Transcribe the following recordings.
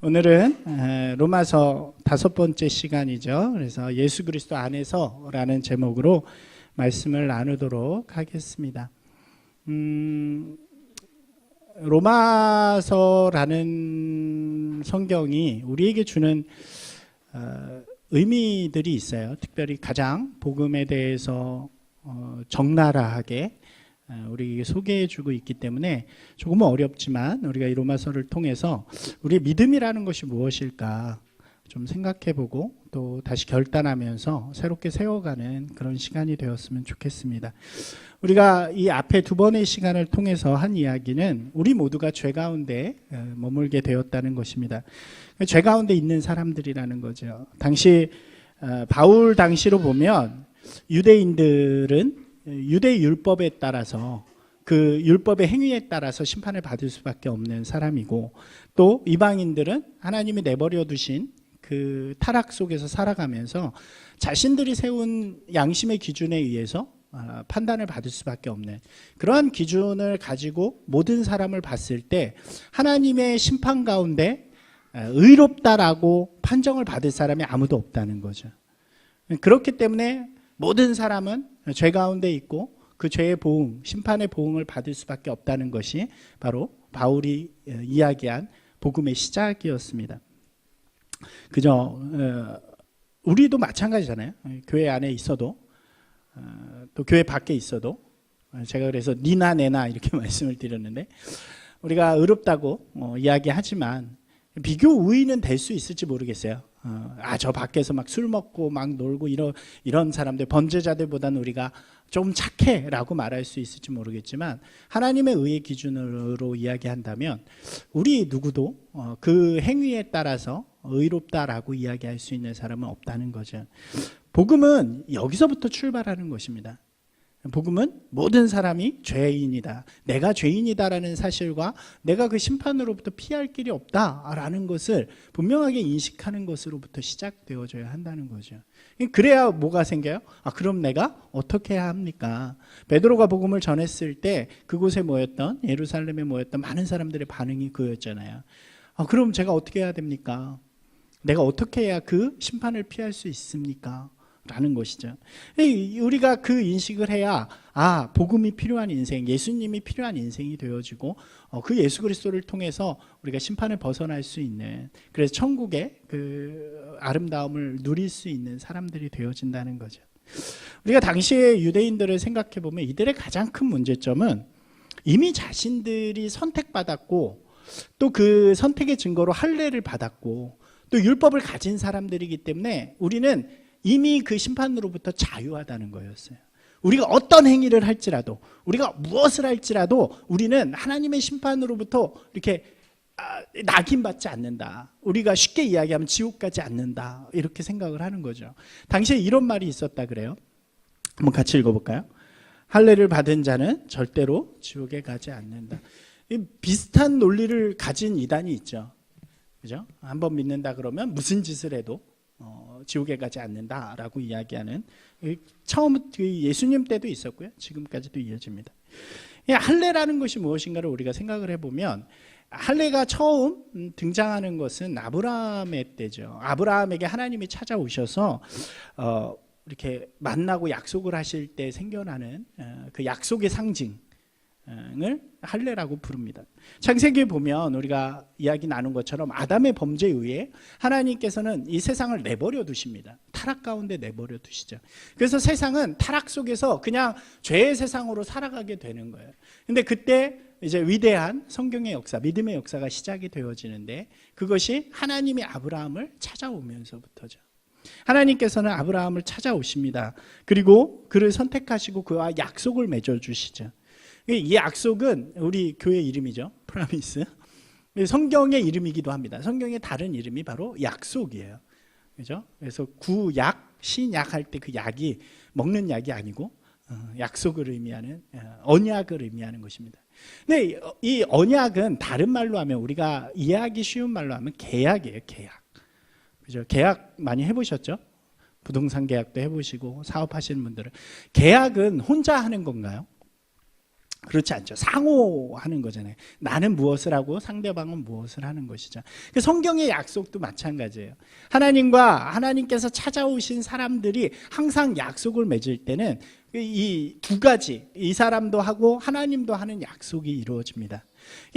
오늘은 로마서 5번째 시간이죠. 그래서 예수 그리스도 안에서라는 제목으로 말씀을 나누도록 하겠습니다. 로마서라는 성경이 우리에게 주는 의미들이 있어요. 특별히 가장 복음에 대해서 적나라하게 우리에게 소개해주고 있기 때문에 조금은 어렵지만 우리가 이 로마서를 통해서 우리의 믿음이라는 것이 무엇일까 좀 생각해보고 또 다시 결단하면서 새롭게 세워가는 그런 시간이 되었으면 좋겠습니다. 우리가 이 앞에 두 번의 시간을 통해서 한 이야기는 우리 모두가 죄 가운데 머물게 되었다는 것입니다. 죄 가운데 있는 사람들이라는 거죠. 당시 바울 당시로 보면 유대인들은 유대 율법에 따라서 그 율법의 행위에 따라서 심판을 받을 수밖에 없는 사람이고, 또 이방인들은 하나님이 내버려 두신 그 타락 속에서 살아가면서 자신들이 세운 양심의 기준에 의해서 판단을 받을 수밖에 없는 그러한 기준을 가지고 모든 사람을 봤을 때 하나님의 심판 가운데 의롭다라고 판정을 받을 사람이 아무도 없다는 거죠. 그렇기 때문에 모든 사람은 죄 가운데 있고 그 죄의 보응, 심판의 보응을 받을 수밖에 없다는 것이 바로 바울이 이야기한 복음의 시작이었습니다. 그죠? 우리도 마찬가지잖아요. 교회 안에 있어도 또 교회 밖에 있어도 제가 그래서 니나 내나 이렇게 말씀을 드렸는데, 우리가 의롭다고 이야기하지만 비교 우위는 될 수 있을지 모르겠어요. 저 밖에서 막 술 먹고 막 놀고 이런 사람들, 범죄자들보다는 우리가 좀 착해라고 말할 수 있을지 모르겠지만, 하나님의 의의 기준으로 이야기한다면 우리 누구도 그 행위에 따라서 의롭다라고 이야기할 수 있는 사람은 없다는 거죠. 복음은 여기서부터 출발하는 것입니다. 복음은 모든 사람이 죄인이다, 내가 죄인이다라는 사실과 내가 그 심판으로부터 피할 길이 없다라는 것을 분명하게 인식하는 것으로부터 시작되어져야 한다는 거죠. 그래야 뭐가 생겨요? 그럼 내가 어떻게 해야 합니까? 베드로가 복음을 전했을 때 그곳에 모였던, 예루살렘에 모였던 많은 사람들의 반응이 그였잖아요. 그럼 제가 어떻게 해야 됩니까? 내가 어떻게 해야 그 심판을 피할 수 있습니까? 라는 것이죠. 우리가 그 인식을 해야 복음이 필요한 인생, 예수님이 필요한 인생이 되어지고 그 예수 그리스도를 통해서 우리가 심판을 벗어날 수 있는, 그래서 천국의 그 아름다움을 누릴 수 있는 사람들이 되어진다는 거죠. 우리가 당시의 유대인들을 생각해 보면 이들의 가장 큰 문제점은 이미 자신들이 선택받았고 또 그 선택의 증거로 할례를 받았고 또 율법을 가진 사람들이기 때문에 우리는 이미 그 심판으로부터 자유하다는 거였어요. 우리가 어떤 행위를 할지라도, 우리가 무엇을 할지라도 우리는 하나님의 심판으로부터 이렇게 낙인받지 않는다, 우리가 쉽게 이야기하면 지옥 가지 않는다, 이렇게 생각을 하는 거죠. 당시에 이런 말이 있었다 그래요. 한번 같이 읽어볼까요? 할례를 받은 자는 절대로 지옥에 가지 않는다. 비슷한 논리를 가진 이단이 있죠. 그죠? 한번 믿는다 그러면 무슨 짓을 해도 지옥에 가지 않는다라고 이야기하는, 처음 예수님 때도 있었고요, 지금까지도 이어집니다. 할례라는 것이 무엇인가를 우리가 생각을 해보면, 할례가 처음 등장하는 것은 아브라함의 때죠. 아브라함에게 하나님이 찾아오셔서 이렇게 만나고 약속을 하실 때 생겨나는 그 약속의 상징을 할례라고 부릅니다. 창세기에 보면 우리가 이야기 나눈 것처럼 아담의 범죄에 의해 하나님께서는 이 세상을 내버려 두십니다. 타락 가운데 내버려 두시죠. 그래서 세상은 타락 속에서 그냥 죄의 세상으로 살아가게 되는 거예요. 근데 그때 이제 위대한 성경의 역사, 믿음의 역사가 시작이 되어지는데, 그것이 하나님이 아브라함을 찾아오면서부터죠. 하나님께서는 아브라함을 찾아오십니다. 그리고 그를 선택하시고 그와 약속을 맺어주시죠. 이 약속은 우리 교회 이름이죠. 프라미스. 성경의 이름이기도 합니다. 성경의 다른 이름이 바로 약속이에요. 그죠? 그래서 구약, 신약 할 때 그 약이 먹는 약이 아니고 약속을 의미하는, 언약을 의미하는 것입니다. 근데 이 언약은 다른 말로 하면, 우리가 이해하기 쉬운 말로 하면 계약이에요. 계약. 그죠? 계약 많이 해보셨죠? 부동산 계약도 해보시고 사업하시는 분들은. 계약은 혼자 하는 건가요? 그렇지 않죠. 상호하는 거잖아요. 나는 무엇을 하고 상대방은 무엇을 하는 것이죠. 성경의 약속도 마찬가지예요. 하나님께서 찾아오신 사람들이 항상 약속을 맺을 때는 이 두 가지, 이 사람도 하고 하나님도 하는 약속이 이루어집니다.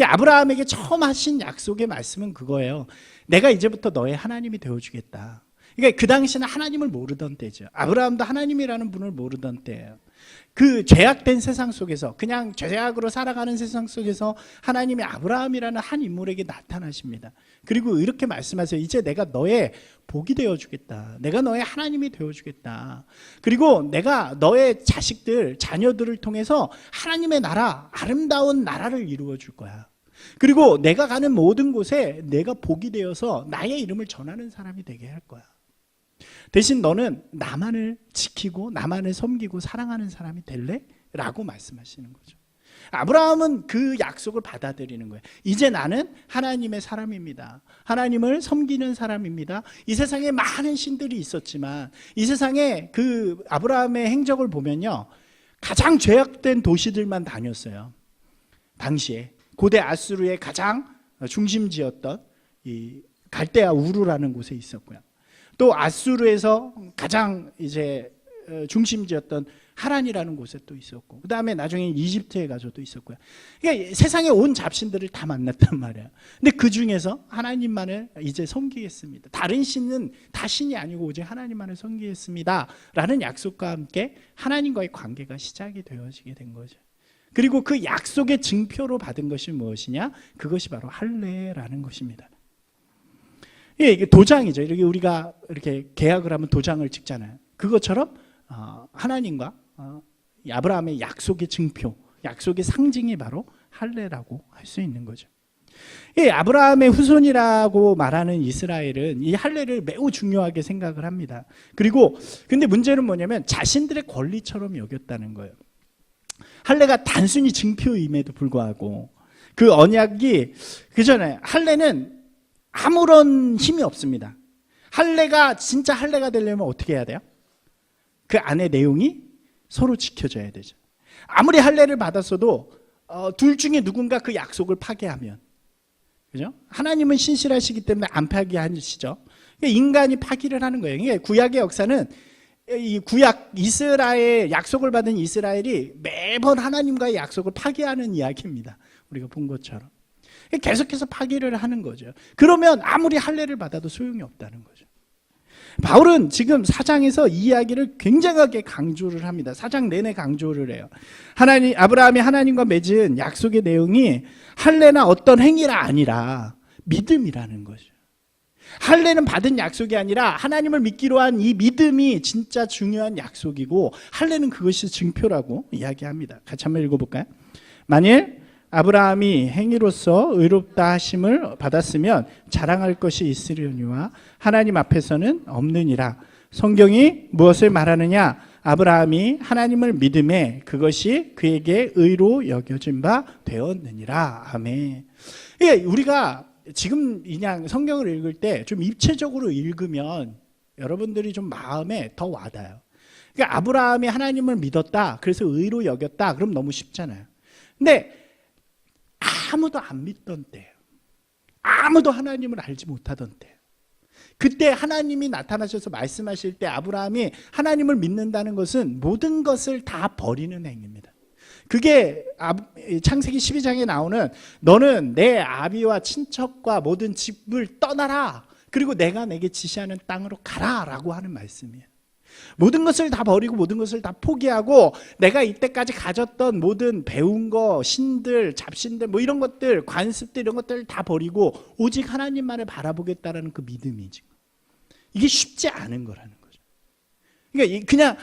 아브라함에게 처음 하신 약속의 말씀은 그거예요. 내가 이제부터 너의 하나님이 되어주겠다. 그러니까 그 당시는 하나님을 모르던 때죠. 아브라함도 하나님이라는 분을 모르던 때예요. 그 죄악된 세상 속에서, 그냥 죄악으로 살아가는 세상 속에서 하나님이 아브라함이라는 한 인물에게 나타나십니다. 그리고 이렇게 말씀하세요. 이제 내가 너의 복이 되어주겠다. 내가 너의 하나님이 되어주겠다. 그리고 내가 너의 자녀들을 통해서 하나님의 나라, 아름다운 나라를 이루어 줄 거야. 그리고 내가 가는 모든 곳에 내가 복이 되어서 나의 이름을 전하는 사람이 되게 할 거야. 대신 너는 나만을 지키고 나만을 섬기고 사랑하는 사람이 될래? 라고 말씀하시는 거죠. 아브라함은 그 약속을 받아들이는 거예요. 이제 나는 하나님의 사람입니다. 하나님을 섬기는 사람입니다. 이 세상에 많은 신들이 있었지만 이 세상에 그 아브라함의 행적을 보면요, 가장 죄악된 도시들만 다녔어요. 당시에 고대 아수르의 가장 중심지였던 이 갈대아 우르라는 곳에 있었고요. 또 아수르에서 가장 이제 중심지였던 하란이라는 곳에 또 있었고, 그 다음에 나중에 이집트에 가서도 있었고요. 그러니까 세상에 온 잡신들을 다 만났단 말이에요. 근데 그 중에서 하나님만을 이제 섬기겠습니다. 다른 신은 다 신이 아니고 오직 하나님만을 섬기겠습니다. 라는 약속과 함께 하나님과의 관계가 시작이 되어지게 된 거죠. 그리고 그 약속의 증표로 받은 것이 무엇이냐? 그것이 바로 할례라는 것입니다. 이게 도장이죠. 이렇게 우리가 이렇게 계약을 하면 도장을 찍잖아요. 그것처럼 하나님과 아브라함의 약속의 증표, 약속의 상징이 바로 할례라고 할 수 있는 거죠. 이 아브라함의 후손이라고 말하는 이스라엘은 이 할례를 매우 중요하게 생각을 합니다. 그리고 근데 문제는 뭐냐면 자신들의 권리처럼 여겼다는 거예요. 할례가 단순히 증표임에도 불구하고 그 언약이 그잖아요. 할례는 아무런 힘이 없습니다. 할례가 진짜 할례가 되려면 어떻게 해야 돼요? 그 안에 내용이 서로 지켜져야 되죠. 아무리 할례를 받았어도 둘 중에 누군가 그 약속을 파괴하면, 그죠? 하나님은 신실하시기 때문에 안 파괴하시죠. 인간이 파기를 하는 거예요. 구약의 역사는 이 구약 이스라엘 약속을 받은 이스라엘이 매번 하나님과의 약속을 파괴하는 이야기입니다. 우리가 본 것처럼 계속해서 파괴를 하는 거죠. 그러면 아무리 할례를 받아도 소용이 없다는 거죠. 바울은 지금 4장에서 이 이야기를 굉장하게 강조를 합니다. 4장 내내 강조를 해요. 아브라함이 하나님과 맺은 약속의 내용이 할례나 어떤 행위가 아니라 믿음이라는 거죠. 할례는 받은 약속이 아니라 하나님을 믿기로 한 이 믿음이 진짜 중요한 약속이고, 할례는 그것이 증표라고 이야기합니다. 같이 한번 읽어볼까요? 만일 아브라함이 행위로서 의롭다 하심을 받았으면 자랑할 것이 있으려니와 하나님 앞에서는 없느니라. 성경이 무엇을 말하느냐? 아브라함이 하나님을 믿음에 그것이 그에게 의로 여겨진 바 되었느니라. 아멘. 우리가 지금 그냥 성경을 읽을 때 좀 입체적으로 읽으면 여러분들이 좀 마음에 더 와닿아요. 그러니까 아브라함이 하나님을 믿었다, 그래서 의로 여겼다, 그럼 너무 쉽잖아요. 근데 아무도 안 믿던 때예요. 아무도 하나님을 알지 못하던 때. 그때 하나님이 나타나셔서 말씀하실 때 아브라함이 하나님을 믿는다는 것은 모든 것을 다 버리는 행위입니다. 그게 창세기 12장에 나오는 너는 내 아비와 친척과 모든 집을 떠나라, 그리고 내가 내게 지시하는 땅으로 가라 라고 하는 말씀이에요. 모든 것을 다 버리고 모든 것을 다 포기하고 내가 이때까지 가졌던 모든 배운 거, 신들, 잡신들, 뭐 이런 것들, 관습들, 이런 것들을 다 버리고 오직 하나님만을 바라보겠다라는 그 믿음이지. 이게 쉽지 않은 거라는 거죠. 그러니까 그냥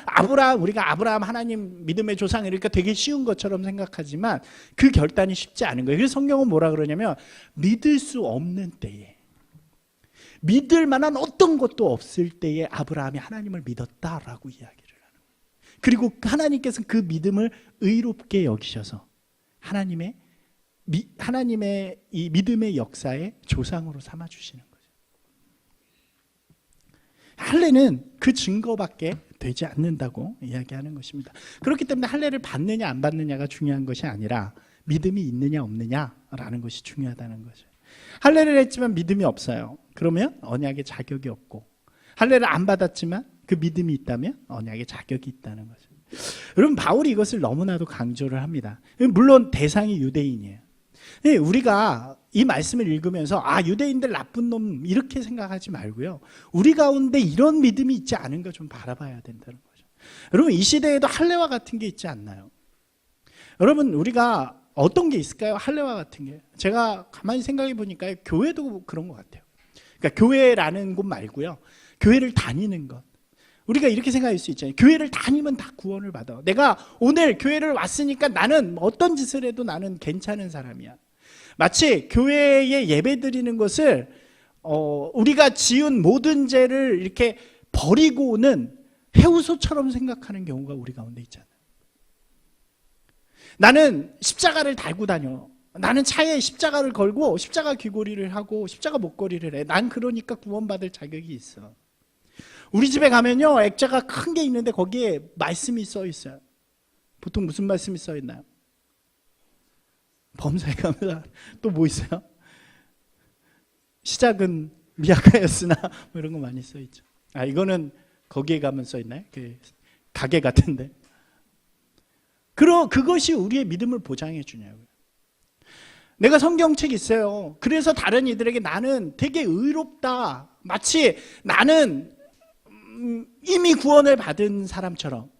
우리가 아브라함 하나님 믿음의 조상 이러니까 되게 쉬운 것처럼 생각하지만 그 결단이 쉽지 않은 거예요. 그래서 성경은 뭐라 그러냐면 믿을 수 없는 때에, 믿을 만한 어떤 것도 없을 때에 아브라함이 하나님을 믿었다라고 이야기를 하는 거예요. 그리고 하나님께서는 그 믿음을 의롭게 여기셔서 하나님의 이 믿음의 역사의 조상으로 삼아주시는 거죠. 할례는 그 증거밖에 되지 않는다고 이야기하는 것입니다. 그렇기 때문에 할례를 받느냐 안 받느냐가 중요한 것이 아니라 믿음이 있느냐 없느냐라는 것이 중요하다는 거죠. 할례를 했지만 믿음이 없어요. 그러면 언약의 자격이 없고, 할례를 안 받았지만 그 믿음이 있다면 언약의 자격이 있다는 거죠. 여러분, 바울이 이것을 너무나도 강조를 합니다. 물론 대상이 유대인이에요. 우리가 이 말씀을 읽으면서 유대인들 나쁜 놈 이렇게 생각하지 말고요, 우리 가운데 이런 믿음이 있지 않은가 좀 바라봐야 된다는 거죠. 여러분, 이 시대에도 할례와 같은 게 있지 않나요? 여러분, 우리가 어떤 게 있을까요? 할례와 같은 게. 제가 가만히 생각해 보니까 교회도 그런 것 같아요. 그러니까 교회라는 곳 말고요, 교회를 다니는 것. 우리가 이렇게 생각할 수 있잖아요. 교회를 다니면 다 구원을 받아. 내가 오늘 교회를 왔으니까 나는 어떤 짓을 해도 나는 괜찮은 사람이야. 마치 교회에 예배 드리는 것을 우리가 지은 모든 죄를 이렇게 버리고 오는 해우소처럼 생각하는 경우가 우리 가운데 있잖아요. 나는 십자가를 달고 다녀. 나는 차에 십자가를 걸고 십자가 귀걸이를 하고 십자가 목걸이를 해. 난 그러니까 구원받을 자격이 있어. 우리 집에 가면요, 액자가 큰 게 있는데 거기에 말씀이 써 있어요. 보통 무슨 말씀이 써 있나요? 범사에 가면 또 뭐 있어요? 시작은 미약하였으나 뭐 이런 거 많이 써 있죠. 이거는 거기에 가면 써 있나요? 그 가게 같은데. 그것이 우리의 믿음을 보장해 주냐고요. 내가 성경책 있어요. 그래서 다른 이들에게 나는 되게 의롭다, 마치 나는 이미 구원을 받은 사람처럼,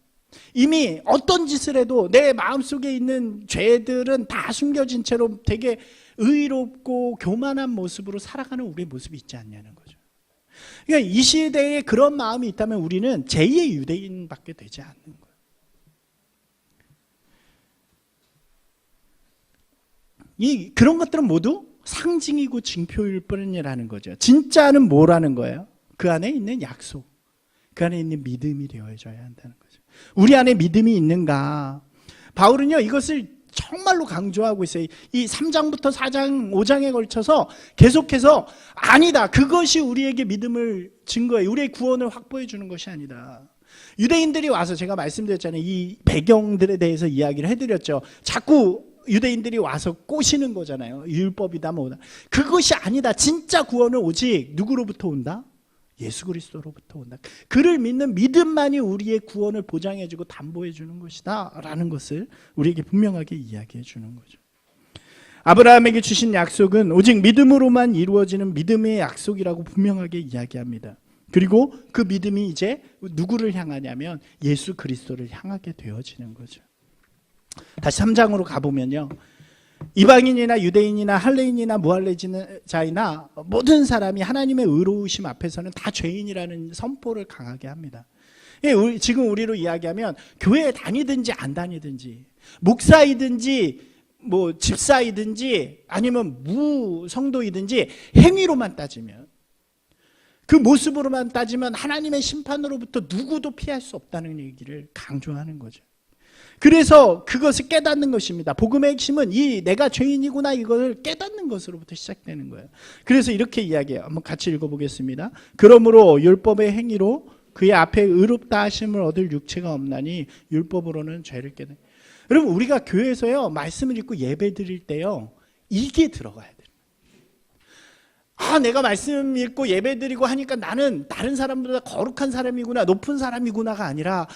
이미 어떤 짓을 해도 내 마음속에 있는 죄들은 다 숨겨진 채로 되게 의롭고 교만한 모습으로 살아가는 우리의 모습이 있지 않냐는 거죠. 그러니까 이 시대에 그런 마음이 있다면 우리는 제2의 유대인밖에 되지 않는 거예요. 그런 것들은 모두 상징이고 징표일 뿐이라는 거죠. 진짜는 뭐라는 거예요? 그 안에 있는 약속, 그 안에 있는 믿음이 되어져야 한다는 거죠. 우리 안에 믿음이 있는가? 바울은요, 이것을 정말로 강조하고 있어요. 이 3장부터 4장, 5장에 걸쳐서 계속해서 아니다, 그것이 우리에게 믿음을 증거해, 우리의 구원을 확보해 주는 것이 아니다. 유대인들이 와서, 제가 말씀드렸잖아요, 이 배경들에 대해서 이야기를 해드렸죠. 자꾸 유대인들이 와서 꼬시는 거잖아요. 율법이다 뭐다. 그것이 아니다. 진짜 구원은 오직 누구로부터 온다? 예수 그리스도로부터 온다. 그를 믿는 믿음만이 우리의 구원을 보장해주고 담보해주는 것이다 라는 것을 우리에게 분명하게 이야기해 주는 거죠. 아브라함에게 주신 약속은 오직 믿음으로만 이루어지는 믿음의 약속이라고 분명하게 이야기합니다. 그리고 그 믿음이 이제 누구를 향하냐면 예수 그리스도를 향하게 되어지는 거죠. 다시 3장으로 가보면요, 이방인이나 유대인이나 할례인이나 무할례자이나 모든 사람이 하나님의 의로우심 앞에서는 다 죄인이라는 선포를 강하게 합니다. 지금 우리로 이야기하면 교회에 다니든지 안 다니든지, 목사이든지 뭐 집사이든지 아니면 무성도이든지 행위로만 따지면, 그 모습으로만 따지면 하나님의 심판으로부터 누구도 피할 수 없다는 얘기를 강조하는 거죠. 그래서 그것을 깨닫는 것입니다. 복음의 핵심은 이 내가 죄인이구나, 이걸 깨닫는 것으로부터 시작되는 거예요. 그래서 이렇게 이야기해요. 한번 같이 읽어보겠습니다. 그러므로 율법의 행위로 그의 앞에 의롭다 하심을 얻을 육체가 없나니 율법으로는 죄를 깨닫. 여러분, 우리가 교회에서요, 말씀을 읽고 예배 드릴 때요, 이게 들어가야 돼요. 내가 말씀 읽고 예배 드리고 하니까 나는 다른 사람보다 거룩한 사람이구나, 높은 사람이구나가 아니라,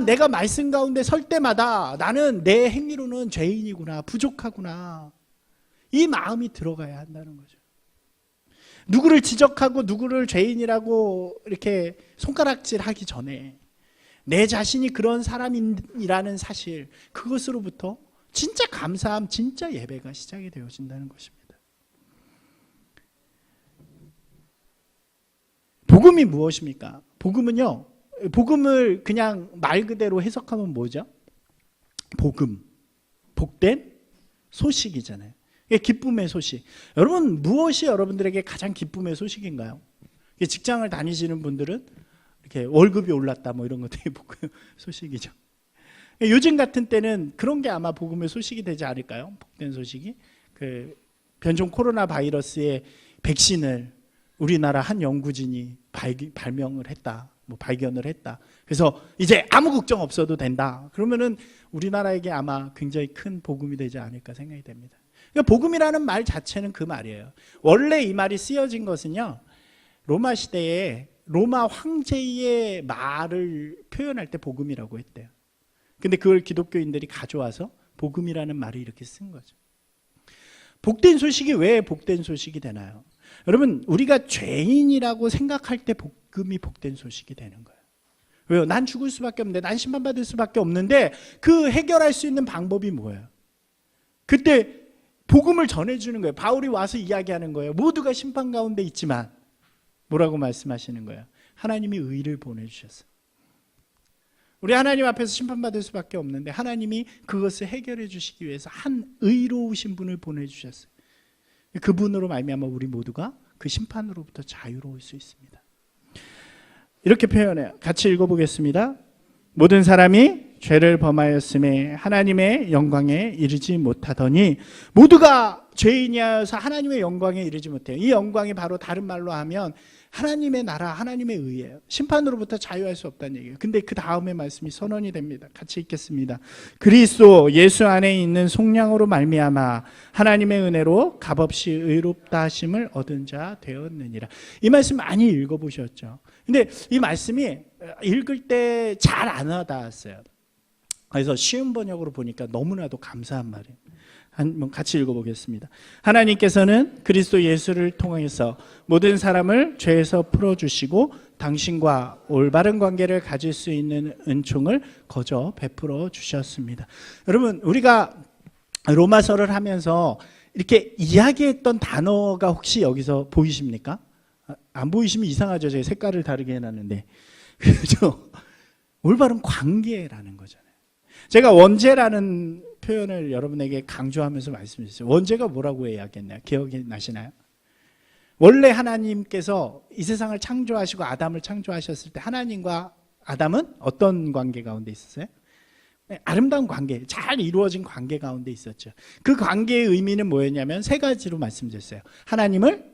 내가 말씀 가운데 설 때마다 나는 내 행위로는 죄인이구나, 부족하구나, 이 마음이 들어가야 한다는 거죠. 누구를 지적하고 누구를 죄인이라고 이렇게 손가락질 하기 전에 내 자신이 그런 사람이라는 사실, 그것으로부터 진짜 감사함, 진짜 예배가 시작이 되어진다는 것입니다. 복음이 무엇입니까? 복음은요, 복음을 그냥 말 그대로 해석하면 뭐죠? 복음, 복된 소식이잖아요. 기쁨의 소식. 여러분, 무엇이 여러분들에게 가장 기쁨의 소식인가요? 직장을 다니시는 분들은 이렇게 월급이 올랐다 뭐 이런 것들이 복음 소식이죠. 요즘 같은 때는 그런 게 아마 복음의 소식이 되지 않을까요? 복된 소식이, 그 변종 코로나 바이러스의 백신을 우리나라 한 연구진이 발명을 했다, 뭐 발견을 했다. 그래서 이제 아무 걱정 없어도 된다. 그러면은 우리나라에게 아마 굉장히 큰 복음이 되지 않을까 생각이 됩니다. 그러니까 복음이라는 말 자체는 그 말이에요. 원래 이 말이 쓰여진 것은요, 로마 시대에 로마 황제의 말을 표현할 때 복음이라고 했대요. 근데 그걸 기독교인들이 가져와서 복음이라는 말을 이렇게 쓴 거죠. 복된 소식이 왜 복된 소식이 되나요? 여러분, 우리가 죄인이라고 생각할 때 복음이 복된 소식이 되는 거예요. 왜요? 난 죽을 수밖에 없는데, 난 심판받을 수밖에 없는데, 그 해결할 수 있는 방법이 뭐예요? 그때 복음을 전해주는 거예요. 바울이 와서 이야기하는 거예요. 모두가 심판 가운데 있지만 뭐라고 말씀하시는 거예요? 하나님이 의를 보내주셨어요. 우리 하나님 앞에서 심판받을 수밖에 없는데 하나님이 그것을 해결해 주시기 위해서 한 의로우신 분을 보내주셨어요. 그분으로 말미암아 우리 모두가 그 심판으로부터 자유로울 수 있습니다. 이렇게 표현해요. 같이 읽어보겠습니다. 모든 사람이 죄를 범하였음에 하나님의 영광에 이르지 못하더니, 모두가 죄인이어서 하나님의 영광에 이르지 못해요. 이 영광이 바로 다른 말로 하면 하나님의 나라, 하나님의 의예요. 심판으로부터 자유할 수 없다는 얘기예요. 근데 그 다음에 말씀이 선언이 됩니다. 같이 읽겠습니다. 그리스도 예수 안에 있는 속량으로 말미암아 하나님의 은혜로 값없이 의롭다 하심을 얻은 자 되었느니라. 이 말씀 많이 읽어보셨죠? 근데 이 말씀이 읽을 때 잘 안 와닿았어요. 그래서 쉬운 번역으로 보니까 너무나도 감사한 말이에요. 한번 같이 읽어보겠습니다. 하나님께서는 그리스도 예수를 통해서 모든 사람을 죄에서 풀어주시고 당신과 올바른 관계를 가질 수 있는 은총을 거저 베풀어 주셨습니다. 여러분, 우리가 로마서를 하면서 이렇게 이야기했던 단어가 혹시 여기서 보이십니까? 안 보이시면 이상하죠. 제가 색깔을 다르게 해놨는데. 그렇죠? 올바른 관계라는 거잖아요. 제가 원죄라는 표현을 여러분에게 강조하면서 말씀드렸어요. 원죄가 뭐라고 이야기했나요? 기억이 나시나요? 원래 하나님께서 이 세상을 창조하시고 아담을 창조하셨을 때 하나님과 아담은 어떤 관계 가운데 있었어요? 아름다운 관계, 잘 이루어진 관계 가운데 있었죠. 그 관계의 의미는 뭐였냐면 세 가지로 말씀드렸어요. 하나님을,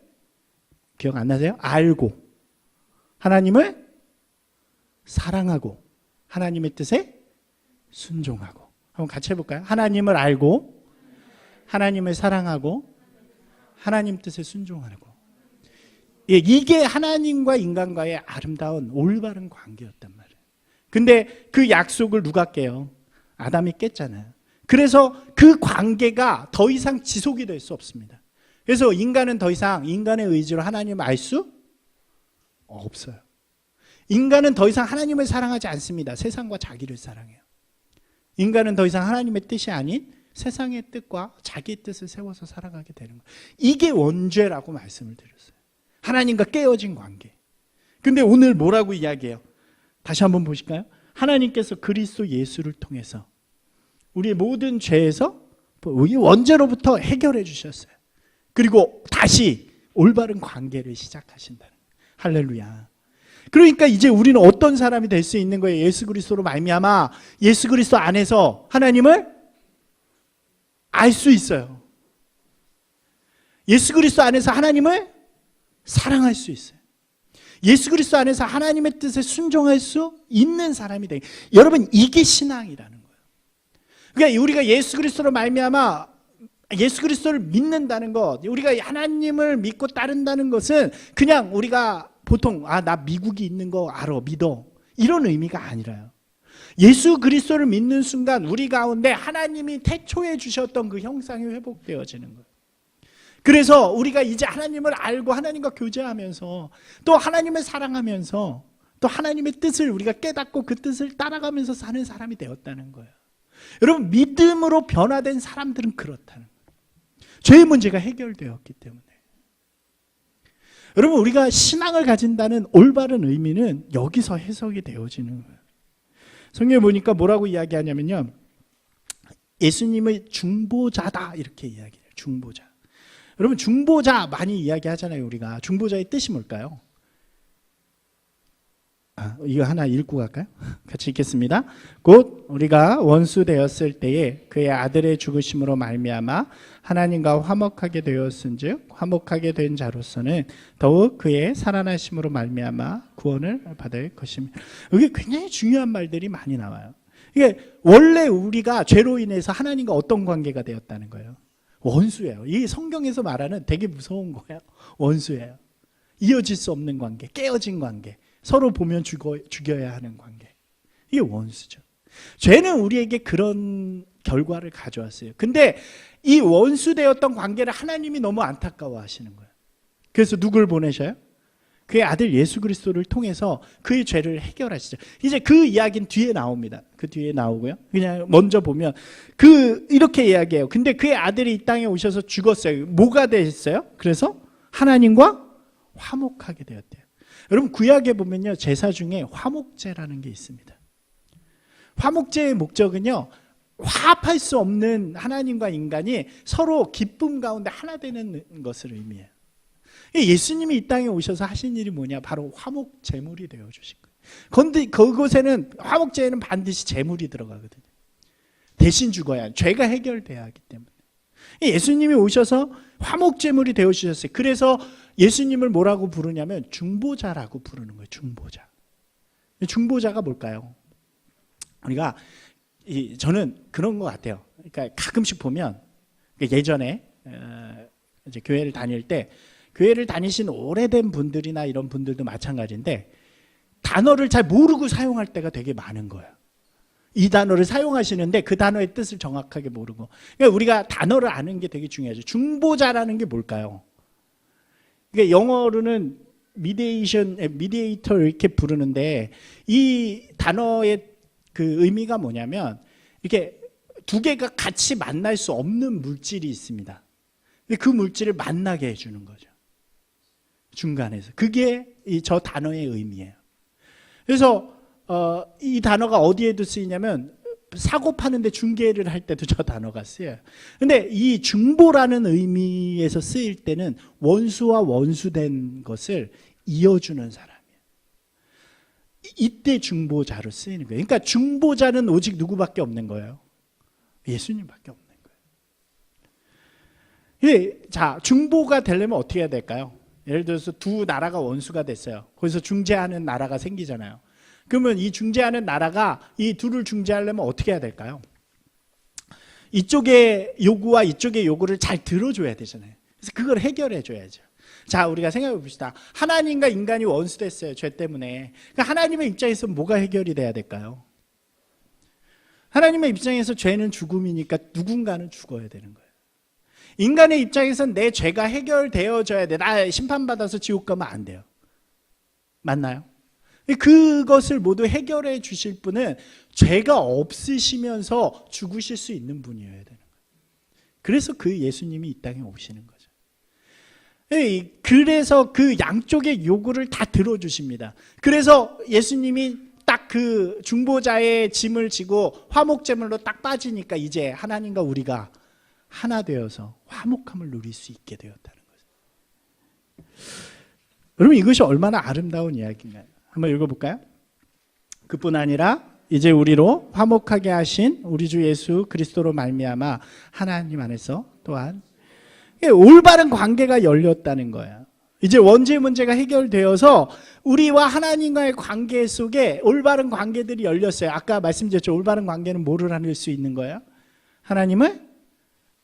기억 안 나세요? 알고, 하나님을 사랑하고, 하나님의 뜻에 순종하고. 한번 같이 해볼까요? 하나님을 알고, 하나님을 사랑하고, 하나님 뜻에 순종하고. 예, 이게 하나님과 인간과의 아름다운 올바른 관계였단 말이에요. 근데 그 약속을 누가 깨요? 아담이 깼잖아요. 그래서 그 관계가 더 이상 지속이 될 수 없습니다. 그래서 인간은 더 이상 인간의 의지로 하나님을 알 수 없어요. 인간은 더 이상 하나님을 사랑하지 않습니다. 세상과 자기를 사랑해요. 인간은 더 이상 하나님의 뜻이 아닌 세상의 뜻과 자기의 뜻을 세워서 살아가게 되는 거예요. 이게 원죄라고 말씀을 드렸어요. 하나님과 깨어진 관계. 근데 오늘 뭐라고 이야기해요? 다시 한번 보실까요? 하나님께서 그리스도 예수를 통해서 우리의 모든 죄에서 원죄로부터 해결해 주셨어요. 그리고 다시 올바른 관계를 시작하신다는 거예요. 할렐루야. 그러니까 이제 우리는 어떤 사람이 될 수 있는 거예요? 예수 그리스도로 말미암아 예수 그리스도 안에서 하나님을 알 수 있어요. 예수 그리스도 안에서 하나님을 사랑할 수 있어요. 예수 그리스도 안에서 하나님의 뜻에 순종할 수 있는 사람이 되요. 여러분, 이게 신앙이라는 거예요. 그러니까 우리가 예수 그리스도로 말미암아 예수 그리스도를 믿는다는 것, 우리가 하나님을 믿고 따른다는 것은 그냥 우리가 보통 나 미국이 있는 거 알아, 믿어, 이런 의미가 아니라요. 예수 그리스도를 믿는 순간 우리 가운데 하나님이 태초에 주셨던 그 형상이 회복되어지는 거예요. 그래서 우리가 이제 하나님을 알고 하나님과 교제하면서 또 하나님을 사랑하면서 또 하나님의 뜻을 우리가 깨닫고 그 뜻을 따라가면서 사는 사람이 되었다는 거예요. 여러분, 믿음으로 변화된 사람들은 그렇다는 거예요. 죄의 문제가 해결되었기 때문에. 여러분, 우리가 신앙을 가진다는 올바른 의미는 여기서 해석이 되어지는 거예요. 성경에 보니까 뭐라고 이야기하냐면요, 예수님의 중보자다 이렇게 이야기해요. 중보자. 여러분, 중보자 많이 이야기하잖아요. 우리가 중보자의 뜻이 뭘까요? 이거 하나 읽고 갈까요? 같이 읽겠습니다. 곧 우리가 원수 되었을 때에 그의 아들의 죽으심으로 말미암아 하나님과 화목하게 되었은즉 화목하게 된 자로서는 더욱 그의 살아나심으로 말미암아 구원을 받을 것입니다. 여기 굉장히 중요한 말들이 많이 나와요. 이게 원래 우리가 죄로 인해서 하나님과 어떤 관계가 되었다는 거예요? 원수예요. 이 성경에서 말하는 되게 무서운 거예요. 원수예요. 이어질 수 없는 관계, 깨어진 관계, 서로 보면 죽여야 하는 관계. 이게 원수죠. 죄는 우리에게 그런 결과를 가져왔어요. 근데 이 원수 되었던 관계를 하나님이 너무 안타까워 하시는 거예요. 그래서 누굴 보내셔요? 그의 아들 예수 그리스도를 통해서 그의 죄를 해결하시죠. 이제 그 이야기는 뒤에 나옵니다. 그 뒤에 나오고요. 그냥 먼저 보면 이렇게 이야기해요. 근데 그의 아들이 이 땅에 오셔서 죽었어요. 뭐가 됐어요? 그래서 하나님과 화목하게 되었대요. 여러분 구약에 보면요, 제사 중에 화목제라는 게 있습니다. 화목제의 목적은요, 화합할 수 없는 하나님과 인간이 서로 기쁨 가운데 하나 되는 것을 의미해요. 예수님이 이 땅에 오셔서 하신 일이 뭐냐? 바로 화목 제물이 되어 주신 거예요. 그런데 그곳에는 화목제에는 반드시 제물이 들어가거든요. 대신 죽어야, 죄가 해결돼야 하기 때문에. 예수님이 오셔서 화목 제물이 되어 주셨어요. 그래서 예수님을 뭐라고 부르냐면 중보자라고 부르는 거예요. 중보자. 중보자가 뭘까요? 우리가 저는 그런 것 같아요. 그러니까 가끔씩 보면 예전에 이제 교회를 다닐 때 교회를 다니신 오래된 분들이나 이런 분들도 마찬가지인데 단어를 잘 모르고 사용할 때가 되게 많은 거예요. 이 단어를 사용하시는데 그 단어의 뜻을 정확하게 모르고. 그러니까 우리가 단어를 아는 게 되게 중요하죠. 중보자라는 게 뭘까요? 그러니까 영어로는 미디에이터 이렇게 부르는데 이 단어의 그 의미가 뭐냐면 이렇게 두 개가 같이 만날 수 없는 물질이 있습니다. 그 물질을 만나게 해주는 거죠. 중간에서. 그게 저 단어의 의미예요. 그래서 이 단어가 어디에도 쓰이냐면 사고 파는데 중개를 할 때도 저 단어가 쓰여요. 근데 이 중보라는 의미에서 쓰일 때는 원수와 원수된 것을 이어주는 사람이에요. 이때 중보자로 쓰이는 거예요. 그러니까 중보자는 오직 누구밖에 없는 거예요? 예수님밖에 없는 거예요. 자, 중보가 되려면 어떻게 해야 될까요? 예를 들어서 두 나라가 원수가 됐어요. 거기서 중재하는 나라가 생기잖아요. 그러면 이 중재하는 나라가 이 둘을 중재하려면 어떻게 해야 될까요? 이쪽의 요구와 이쪽의 요구를 잘 들어줘야 되잖아요. 그래서 그걸 해결해 줘야죠. 자, 우리가 생각해 봅시다. 하나님과 인간이 원수됐어요. 죄 때문에. 그러니까 하나님의 입장에서 뭐가 해결이 돼야 될까요? 하나님의 입장에서 죄는 죽음이니까 누군가는 죽어야 되는 거예요. 인간의 입장에서는 내 죄가 해결되어져야 돼. 나 심판받아서 지옥 가면 안 돼요. 맞나요? 그것을 모두 해결해 주실 분은 죄가 없으시면서 죽으실 수 있는 분이어야 되는 거예요. 그래서 그 예수님이 이 땅에 오시는 거죠. 그래서 그 양쪽의 요구를 다 들어주십니다. 그래서 예수님이 딱 그 중보자의 짐을 지고 화목제물로 딱 빠지니까 이제 하나님과 우리가 하나 되어서 화목함을 누릴 수 있게 되었다는 거죠. 여러분, 이것이 얼마나 아름다운 이야기인가요? 한번 읽어볼까요? 그뿐 아니라 이제 우리로 화목하게 하신 우리 주 예수 그리스도로 말미암아 하나님 안에서 또한 올바른 관계가 열렸다는 거예요. 이제 원죄 문제가 해결되어서 우리와 하나님과의 관계 속에 올바른 관계들이 열렸어요. 아까 말씀드렸죠. 올바른 관계는 뭐를 할 수 있는 거예요? 하나님을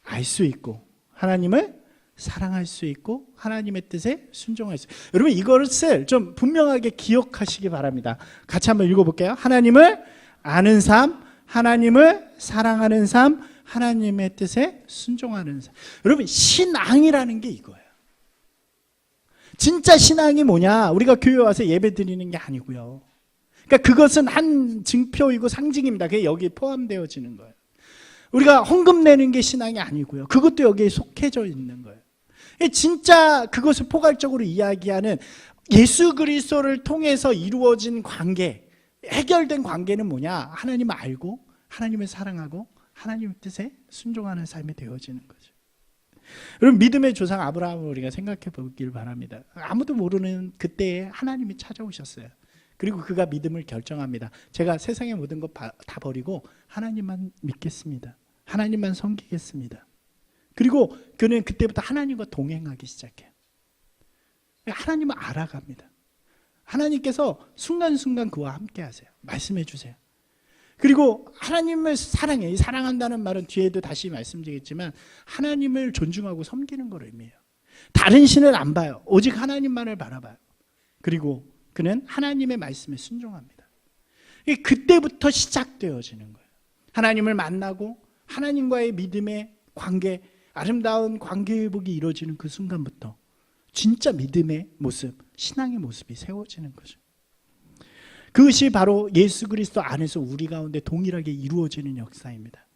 알 수 있고 하나님을 사랑할 수 있고 하나님의 뜻에 순종할 수 있고. 여러분, 이것을 좀 분명하게 기억하시기 바랍니다. 같이 한번 읽어볼게요. 하나님을 아는 삶, 하나님을 사랑하는 삶, 하나님의 뜻에 순종하는 삶. 여러분, 신앙이라는 게 이거예요. 진짜 신앙이 뭐냐? 우리가 교회 와서 예배 드리는 게 아니고요. 그러니까 그것은 한 증표이고 상징입니다. 그게 여기 포함되어지는 거예요. 우리가 헌금 내는 게 신앙이 아니고요. 그것도 여기에 속해져 있는 거예요. 진짜 그것을 포괄적으로 이야기하는 예수 그리스도를 통해서 이루어진 관계, 해결된 관계는 뭐냐? 하나님을 알고 하나님을 사랑하고 하나님의 뜻에 순종하는 삶이 되어지는 거죠. 여러분, 믿음의 조상 아브라함을 우리가 생각해 보길 바랍니다. 아무도 모르는 그때에 하나님이 찾아오셨어요. 그리고 그가 믿음을 결정합니다. 제가 세상의 모든 것 다 버리고 하나님만 믿겠습니다. 하나님만 섬기겠습니다. 그리고 그는 그때부터 하나님과 동행하기 시작해요. 하나님을 알아갑니다. 하나님께서 순간순간 그와 함께 하세요. 말씀해 주세요. 그리고 하나님을 사랑해. 사랑한다는 말은 뒤에도 다시 말씀드리겠지만 하나님을 존중하고 섬기는 걸 의미해요. 다른 신을 안 봐요. 오직 하나님만을 바라봐요. 그리고 그는 하나님의 말씀에 순종합니다. 그때부터 시작되어지는 거예요. 하나님을 만나고 하나님과의 믿음의 관계, 아름다운 관계 회복이 이루어지는 그 순간부터 진짜 믿음의 모습, 신앙의 모습이 세워지는 거죠. 그것이 바로 예수 그리스도 안에서 우리 가운데 동일하게 이루어지는 역사입니다.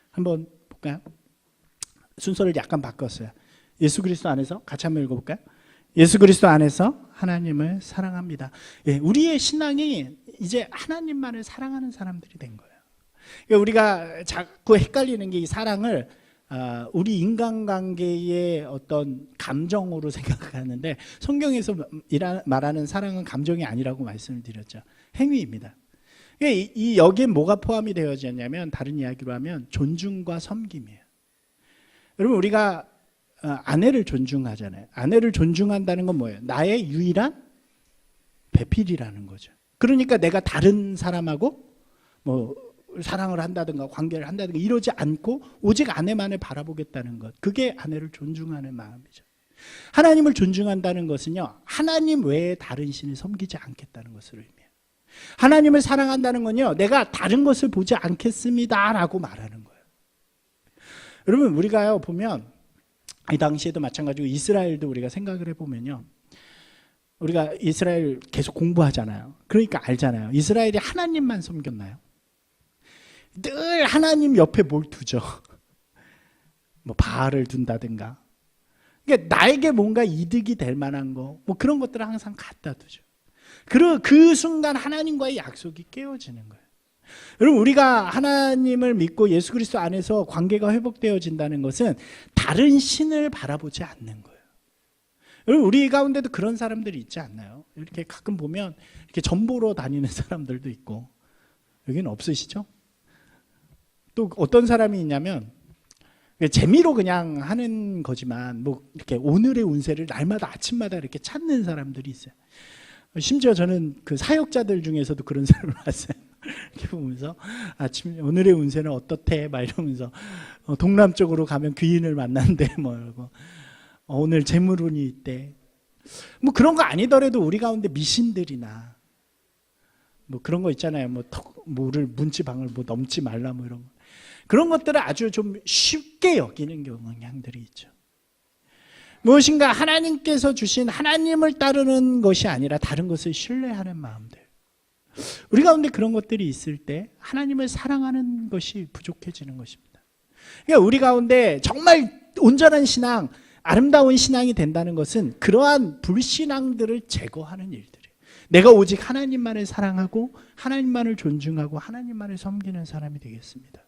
한번 볼까요? 순서를 약간 바꿨어요. 예수 그리스도 안에서 같이 한번 읽어볼까요? 예수 그리스도 안에서 하나님을 사랑합니다. 예, 우리의 신앙이 이제 하나님만을 사랑하는 사람들이 된 거예요. 그러니까 우리가 자꾸 헷갈리는 게 이 사랑을 우리 인간관계의 어떤 감정으로 생각하는데 성경에서 말하는 사랑은 감정이 아니라고 말씀을 드렸죠. 행위입니다. 이 여기에 뭐가 포함이 되어졌냐면 다른 이야기로 하면 존중과 섬김이에요. 여러분 우리가 아내를 존중하잖아요. 아내를 존중한다는 건 뭐예요? 나의 유일한 배필이라는 거죠. 그러니까 내가 다른 사람하고 뭐 사랑을 한다든가 관계를 한다든가 이러지 않고 오직 아내만을 바라보겠다는 것. 그게 아내를 존중하는 마음이죠. 하나님을 존중한다는 것은요, 하나님 외에 다른 신을 섬기지 않겠다는 것을 의미해요. 하나님을 사랑한다는 건요, 내가 다른 것을 보지 않겠습니다라고 말하는 거예요. 여러분 우리가요 보면 이 당시에도 마찬가지고 이스라엘도 우리가 생각을 해보면요, 우리가 이스라엘 계속 공부하잖아요. 그러니까 알잖아요. 이스라엘이 하나님만 섬겼나요? 늘 하나님 옆에 뭘 두죠. 뭐 바알을 둔다든가. 그러니까 나에게 뭔가 이득이 될 만한 거, 뭐 그런 것들을 항상 갖다 두죠. 그 순간 하나님과의 약속이 깨어지는 거예요. 여러분 우리가 하나님을 믿고 예수 그리스도 안에서 관계가 회복되어진다는 것은 다른 신을 바라보지 않는 거예요. 여러분 우리 가운데도 그런 사람들이 있지 않나요? 이렇게 가끔 보면 이렇게 전보러 다니는 사람들도 있고. 여기는 없으시죠? 또 어떤 사람이 있냐면 재미로 그냥 하는 거지만 뭐 이렇게 오늘의 운세를 날마다 아침마다 이렇게 찾는 사람들이 있어요. 심지어 저는 그 사역자들 중에서도 그런 사람을 봤어요. 이렇게 보면서 아침 오늘의 운세는 어떻대 막 이러면서 동남쪽으로 가면 귀인을 만난대 뭐 이러고 오늘 재물운이 있대. 뭐 그런 거 아니더라도 우리 가운데 미신들이나 뭐 그런 거 있잖아요. 뭐를 문지방을 뭐 넘지 말라 뭐 이런 거. 그런 것들을 아주 좀 쉽게 여기는 경향들이 있죠. 무엇인가 하나님께서 주신 하나님을 따르는 것이 아니라 다른 것을 신뢰하는 마음들. 우리 가운데 그런 것들이 있을 때 하나님을 사랑하는 것이 부족해지는 것입니다. 그러니까 우리 가운데 정말 온전한 신앙, 아름다운 신앙이 된다는 것은 그러한 불신앙들을 제거하는 일들이에요. 내가 오직 하나님만을 사랑하고 하나님만을 존중하고 하나님만을 섬기는 사람이 되겠습니다.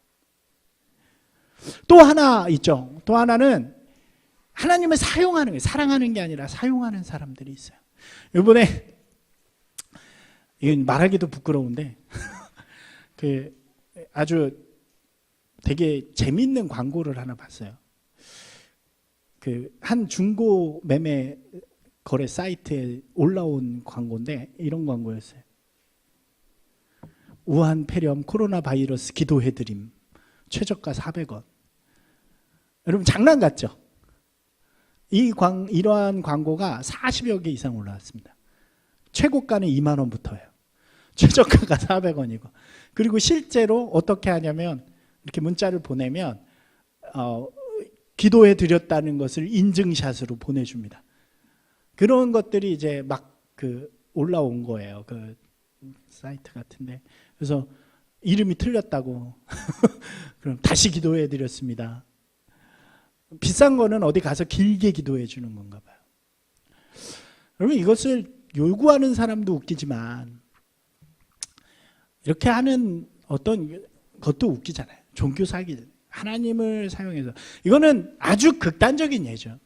또 하나 있죠. 또 하나는 하나님을 사용하는 거예요. 사랑하는 게 아니라 사용하는 사람들이 있어요. 이번에 이건 말하기도 부끄러운데 그 아주 되게 재밌는 광고를 하나 봤어요. 그 한 중고 매매 거래 사이트에 올라온 광고인데 이런 광고였어요. 우한 폐렴 코로나 바이러스 기도해드림 최저가 400원. 여러분 장난 같죠? 이러한 광고가 40여 개 이상 올라왔습니다. 최고가는 2만 원부터예요. 최저가가 400원이고. 그리고 실제로 어떻게 하냐면 이렇게 문자를 보내면 기도해 드렸다는 것을 인증샷으로 보내줍니다. 그런 것들이 이제 막 그 올라온 거예요. 그 사이트 같은데. 그래서 이름이 틀렸다고. 그럼 다시 기도해 드렸습니다. 비싼 거는 어디 가서 길게 기도해 주는 건가 봐요. 여러분 이것을 요구하는 사람도 웃기지만 이렇게 하는 어떤 것도 웃기잖아요. 종교 사기, 하나님을 사용해서. 이거는 아주 극단적인 예죠.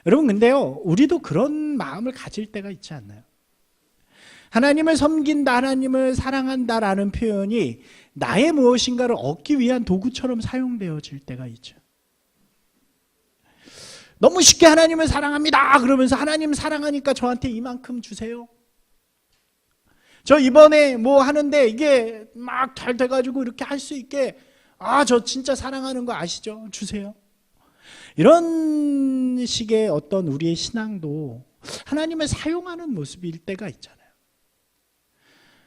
여러분 근데요 우리도 그런 마음을 가질 때가 있지 않나요? 하나님을 섬긴다, 하나님을 사랑한다라는 표현이 나의 무엇인가를 얻기 위한 도구처럼 사용되어질 때가 있죠. 너무 쉽게 하나님을 사랑합니다 그러면서 하나님 사랑하니까 저한테 이만큼 주세요. 저 이번에 뭐 하는데 이게 막 잘 돼가지고 이렇게 할 수 있게, 저 진짜 사랑하는 거 아시죠? 주세요. 이런 식의 어떤 우리의 신앙도 하나님을 사용하는 모습일 때가 있잖아요.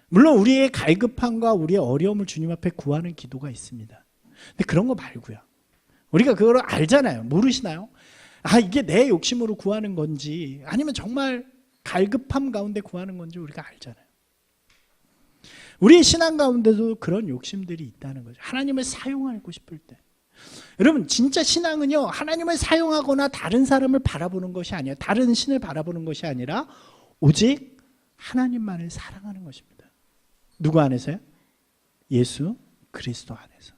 물론 우리의 갈급함과 우리의 어려움을 주님 앞에 구하는 기도가 있습니다. 근데 그런 거 말고요. 우리가 그걸 알잖아요. 모르시나요? 이게 내 욕심으로 구하는 건지 아니면 정말 갈급함 가운데 구하는 건지 우리가 알잖아요. 우리의 신앙 가운데도 그런 욕심들이 있다는 거죠. 하나님을 사용하고 싶을 때. 여러분, 진짜 신앙은요, 하나님을 사용하거나 다른 사람을 바라보는 것이 아니에요. 다른 신을 바라보는 것이 아니라 오직 하나님만을 사랑하는 것입니다. 누구 안에서요? 예수 그리스도 안에서.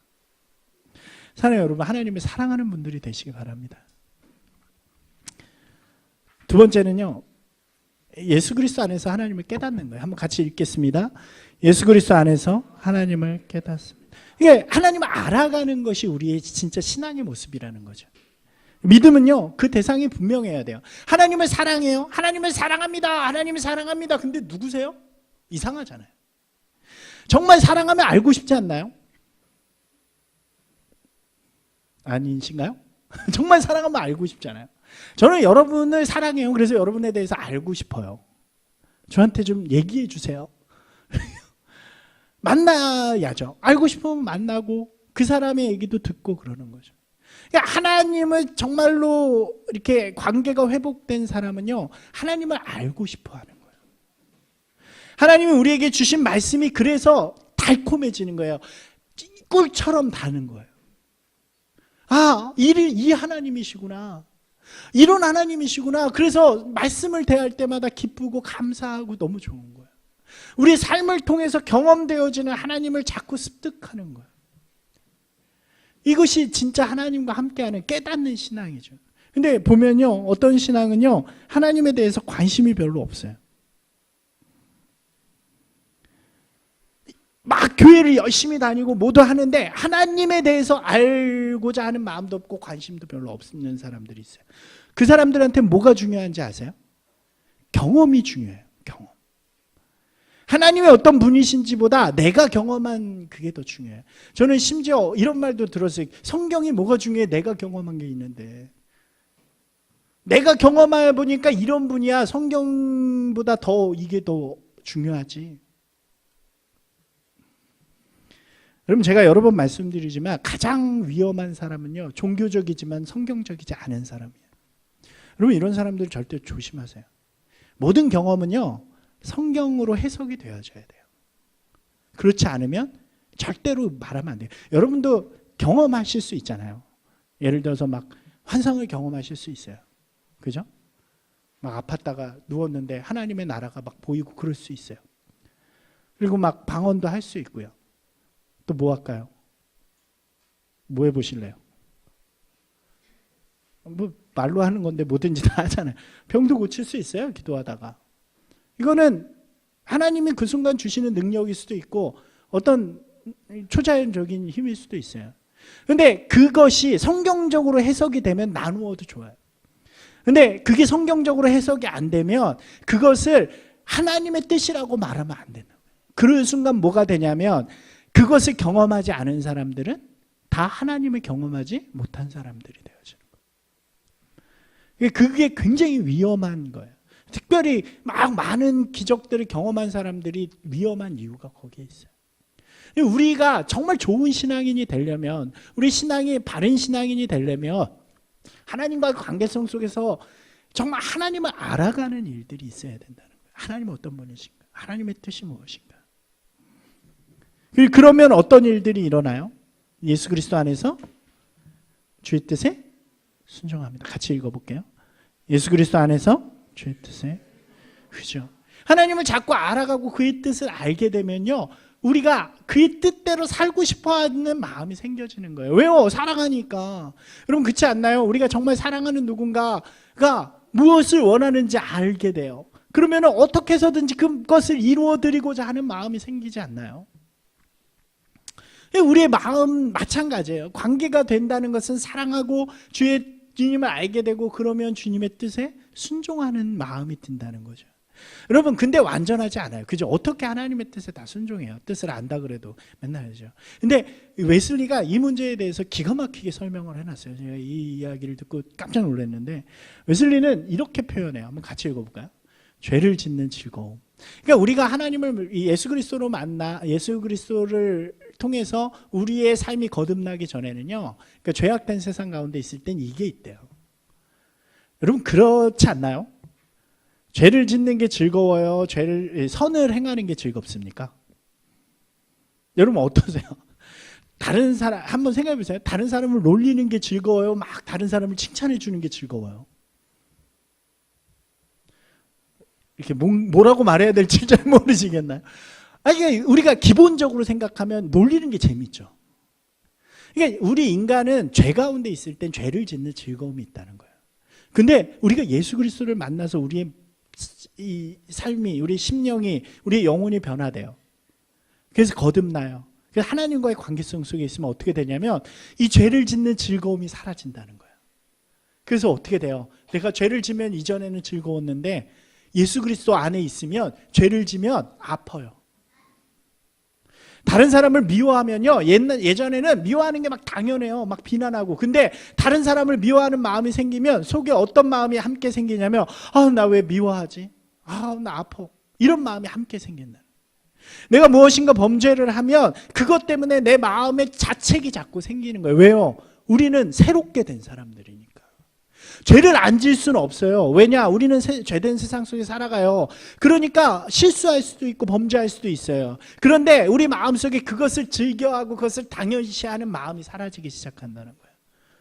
사랑하는 여러분, 하나님을 사랑하는 분들이 되시기 바랍니다. 두 번째는요, 예수 그리스도 안에서 하나님을 깨닫는 거예요. 한번 같이 읽겠습니다. 예수 그리스도 안에서 하나님을 깨닫습니다. 이게 하나님을 알아가는 것이 우리의 진짜 신앙의 모습이라는 거죠. 믿음은요, 그 대상이 분명해야 돼요. 하나님을 사랑해요. 하나님을 사랑합니다. 하나님을 사랑합니다. 근데 누구세요? 이상하잖아요. 정말 사랑하면 알고 싶지 않나요? 아니신가요? 정말 사랑하면 알고 싶잖아요. 저는 여러분을 사랑해요. 그래서 여러분에 대해서 알고 싶어요. 저한테 좀 얘기해 주세요. 만나야죠. 알고 싶으면 만나고 그 사람의 얘기도 듣고 그러는 거죠. 그러니까 하나님을 정말로 이렇게 관계가 회복된 사람은요, 하나님을 알고 싶어 하는 거예요. 하나님이 우리에게 주신 말씀이 그래서 달콤해지는 거예요. 꿀처럼 다는 거예요. 이 하나님이시구나. 이런 하나님이시구나. 그래서 말씀을 대할 때마다 기쁘고 감사하고 너무 좋은 거예요. 우리 삶을 통해서 경험되어지는 하나님을 자꾸 습득하는 거예요. 이것이 진짜 하나님과 함께하는 깨닫는 신앙이죠. 근데 보면요, 어떤 신앙은요, 하나님에 대해서 관심이 별로 없어요. 막 교회를 열심히 다니고 모두 하는데 하나님에 대해서 알고자 하는 마음도 없고 관심도 별로 없는 사람들이 있어요. 그 사람들한테 뭐가 중요한지 아세요? 경험이 중요해요. 경험. 하나님의 어떤 분이신지보다 내가 경험한 그게 더 중요해요. 저는 심지어 이런 말도 들었어요. 성경이 뭐가 중요해? 내가 경험한 게 있는데. 내가 경험해 보니까 이런 분이야. 성경보다 더 이게 더 중요하지. 여러분, 제가 여러 번 말씀드리지만 가장 위험한 사람은요, 종교적이지만 성경적이지 않은 사람이에요. 여러분, 이런 사람들 절대 조심하세요. 모든 경험은요, 성경으로 해석이 되어져야 돼요. 그렇지 않으면 절대로 말하면 안 돼요. 여러분도 경험하실 수 있잖아요. 예를 들어서 막 환상을 경험하실 수 있어요. 그죠? 막 아팠다가 누웠는데 하나님의 나라가 막 보이고 그럴 수 있어요. 그리고 막 방언도 할 수 있고요. 또 뭐 할까요? 뭐 해보실래요? 뭐 말로 하는 건데 뭐든지 다 하잖아요. 병도 고칠 수 있어요, 기도하다가. 이거는 하나님이 그 순간 주시는 능력일 수도 있고 어떤 초자연적인 힘일 수도 있어요. 근데 그것이 성경적으로 해석이 되면 나누어도 좋아요. 근데 그게 성경적으로 해석이 안 되면 그것을 하나님의 뜻이라고 말하면 안 되는 거예요. 그 순간 뭐가 되냐면 그것을 경험하지 않은 사람들은 다 하나님을 경험하지 못한 사람들이 되어지는 거예요. 그게 굉장히 위험한 거예요. 특별히 막 많은 기적들을 경험한 사람들이 위험한 이유가 거기에 있어요. 우리가 정말 좋은 신앙인이 되려면, 우리 신앙이 바른 신앙인이 되려면 하나님과의 관계성 속에서 정말 하나님을 알아가는 일들이 있어야 된다는 거예요. 하나님은 어떤 분이신가? 하나님의 뜻이 무엇인가? 그러면 어떤 일들이 일어나요? 예수 그리스도 안에서 주의 뜻에 순종합니다. 같이 읽어볼게요. 예수 그리스도 안에서 주의 뜻에, 그죠? 하나님을 자꾸 알아가고 그의 뜻을 알게 되면요, 우리가 그의 뜻대로 살고 싶어하는 마음이 생겨지는 거예요. 왜요? 사랑하니까. 여러분, 그렇지 않나요? 우리가 정말 사랑하는 누군가가 무엇을 원하는지 알게 돼요. 그러면 어떻게 해서든지 그것을 이루어드리고자 하는 마음이 생기지 않나요? 우리의 마음 마찬가지예요. 관계가 된다는 것은 사랑하고 주님을 알게 되고 그러면 주님의 뜻에 순종하는 마음이 든다는 거죠. 여러분 근데 완전하지 않아요. 그죠? 어떻게 하나님의 뜻에 다 순종해요? 뜻을 안다 그래도 맨날 하죠. 근데 웨슬리가 이 문제에 대해서 기가 막히게 설명을 해놨어요. 제가 이 이야기를 듣고 깜짝 놀랐는데 웨슬리는 이렇게 표현해요. 한번 같이 읽어볼까요? 죄를 짓는 즐거움. 그러니까 우리가 하나님을 예수 그리스도로 만나 예수 그리스도를 통해서 우리의 삶이 거듭나기 전에는요. 그러니까 죄악된 세상 가운데 있을 땐 이게 있대요. 여러분 그렇지 않나요? 죄를 짓는 게 즐거워요? 선을 행하는 게 즐겁습니까? 여러분 어떠세요? 다른 사람 한번 생각해 보세요. 다른 사람을 놀리는 게 즐거워요? 막 다른 사람을 칭찬해 주는 게 즐거워요? 이렇게 뭐라고 말해야 될지 잘 모르시겠나요? 아니, 우리가 기본적으로 생각하면 놀리는 게 재밌죠. 그러니까 우리 인간은 죄 가운데 있을 땐 죄를 짓는 즐거움이 있다는 거예요. 근데 우리가 예수 그리스도를 만나서 우리의 이 삶이, 우리 심령이, 우리의 영혼이 변화돼요. 그래서 거듭나요. 그래서 하나님과의 관계성 속에 있으면 어떻게 되냐면 이 죄를 짓는 즐거움이 사라진다는 거예요. 그래서 어떻게 돼요? 내가 죄를 지면 이전에는 즐거웠는데 예수 그리스도 안에 있으면 죄를 지면 아파요. 다른 사람을 미워하면요, 예전에는 미워하는 게 막 당연해요. 막 비난하고. 근데 다른 사람을 미워하는 마음이 생기면 속에 어떤 마음이 함께 생기냐면 나 왜 미워하지? 나 아파. 이런 마음이 함께 생긴다. 내가 무엇인가 범죄를 하면 그것 때문에 내 마음에 자책이 자꾸 생기는 거예요. 왜요? 우리는 새롭게 된 사람들이니까. 죄를 안 지을 수는 없어요. 왜냐? 우리는 죄된 세상 속에 살아가요. 그러니까 실수할 수도 있고 범죄할 수도 있어요. 그런데 우리 마음속에 그것을 즐겨하고 그것을 당연시하는 마음이 사라지기 시작한다는 거예요.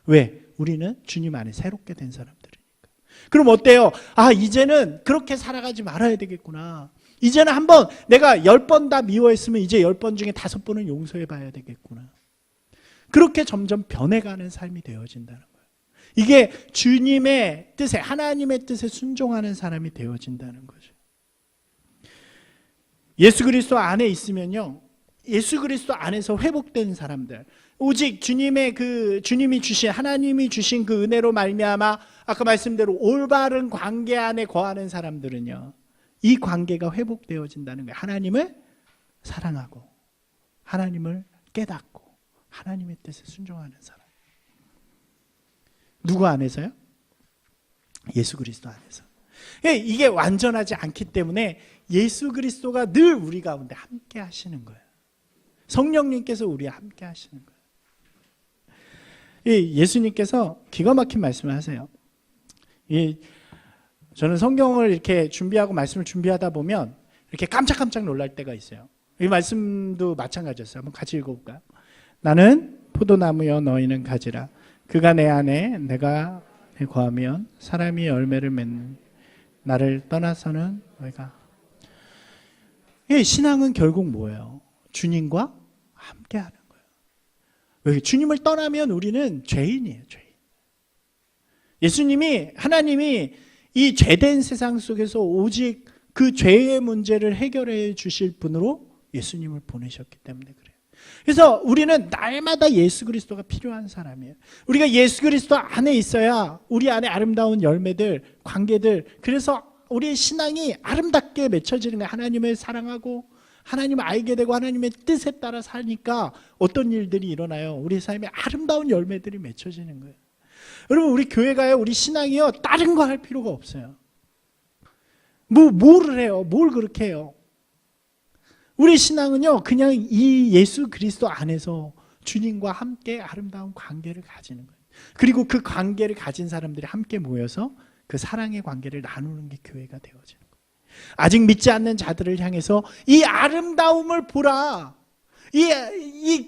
왜? 우리는 주님 안에 새롭게 된 사람들이니까. 그럼 어때요? 이제는 그렇게 살아가지 말아야 되겠구나. 이제는 한번 내가 10번 다 미워했으면 이제 10번 중에 5번은 용서해 봐야 되겠구나. 그렇게 점점 변해가는 삶이 되어진다는 거예요. 이게 주님의 뜻에, 하나님의 뜻에 순종하는 사람이 되어진다는 거죠. 예수 그리스도 안에 있으면요, 예수 그리스도 안에서 회복된 사람들, 오직 주님이 주신, 하나님이 주신 그 은혜로 말미암아 아까 말씀대로 올바른 관계 안에 거하는 사람들은요, 이 관계가 회복되어진다는 거예요. 하나님을 사랑하고 하나님을 깨닫고 하나님의 뜻에 순종하는 사람. 누구 안에서요? 예수 그리스도 안에서. 이게 완전하지 않기 때문에 예수 그리스도가 늘 우리 가운데 함께 하시는 거예요. 성령님께서 우리와 함께 하시는 거예요. 예수님께서 기가 막힌 말씀을 하세요. 저는 성경을 이렇게 준비하고 말씀을 준비하다 보면 이렇게 깜짝깜짝 놀랄 때가 있어요. 이 말씀도 마찬가지였어요. 한번 같이 읽어볼까요? 나는 포도나무여 너희는 가지라. 그가 내 안에 내가 거하면 사람이 열매를 맺는 나를 떠나서는 너희가. 신앙은 결국 뭐예요? 주님과 함께하는 거예요. 왜? 주님을 떠나면 우리는 죄인이에요. 죄인. 예수님이, 하나님이 이 죄된 세상 속에서 오직 그 죄의 문제를 해결해 주실 분으로 예수님을 보내셨기 때문에 그래요. 그래서 우리는 날마다 예수 그리스도가 필요한 사람이에요. 우리가 예수 그리스도 안에 있어야 우리 안에 아름다운 열매들, 관계들, 그래서 우리의 신앙이 아름답게 맺혀지는 거예요. 하나님을 사랑하고 하나님을 알게 되고 하나님의 뜻에 따라 사니까 어떤 일들이 일어나요? 우리 삶에 아름다운 열매들이 맺혀지는 거예요. 여러분, 우리 교회가요, 우리 신앙이요, 다른 거 할 필요가 없어요. 뭐를 해요? 뭘 그렇게 해요? 우리 신앙은요, 그냥 이 예수 그리스도 안에서 주님과 함께 아름다운 관계를 가지는 거예요. 그리고 그 관계를 가진 사람들이 함께 모여서 그 사랑의 관계를 나누는 게 교회가 되어지는 거예요. 아직 믿지 않는 자들을 향해서 이 아름다움을 보라.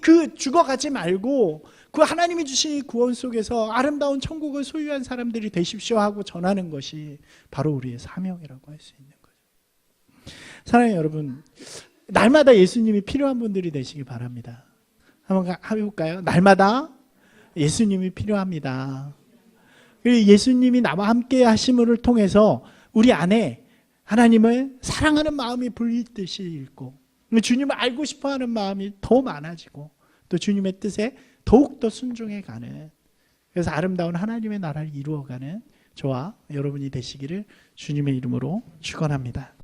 그 죽어가지 말고 그 하나님이 주신 이 구원 속에서 아름다운 천국을 소유한 사람들이 되십시오 하고 전하는 것이 바로 우리의 사명이라고 할 수 있는 거죠. 사랑하는 여러분, 날마다 예수님이 필요한 분들이 되시기 바랍니다. 한번 해볼까요? 날마다 예수님이 필요합니다. 예수님이 나와 함께 하심을 통해서 우리 안에 하나님을 사랑하는 마음이 불듯이 읽고 주님을 알고 싶어하는 마음이 더 많아지고 또 주님의 뜻에 더욱더 순종해가는, 그래서 아름다운 하나님의 나라를 이루어가는 저와 여러분이 되시기를 주님의 이름으로 축원합니다.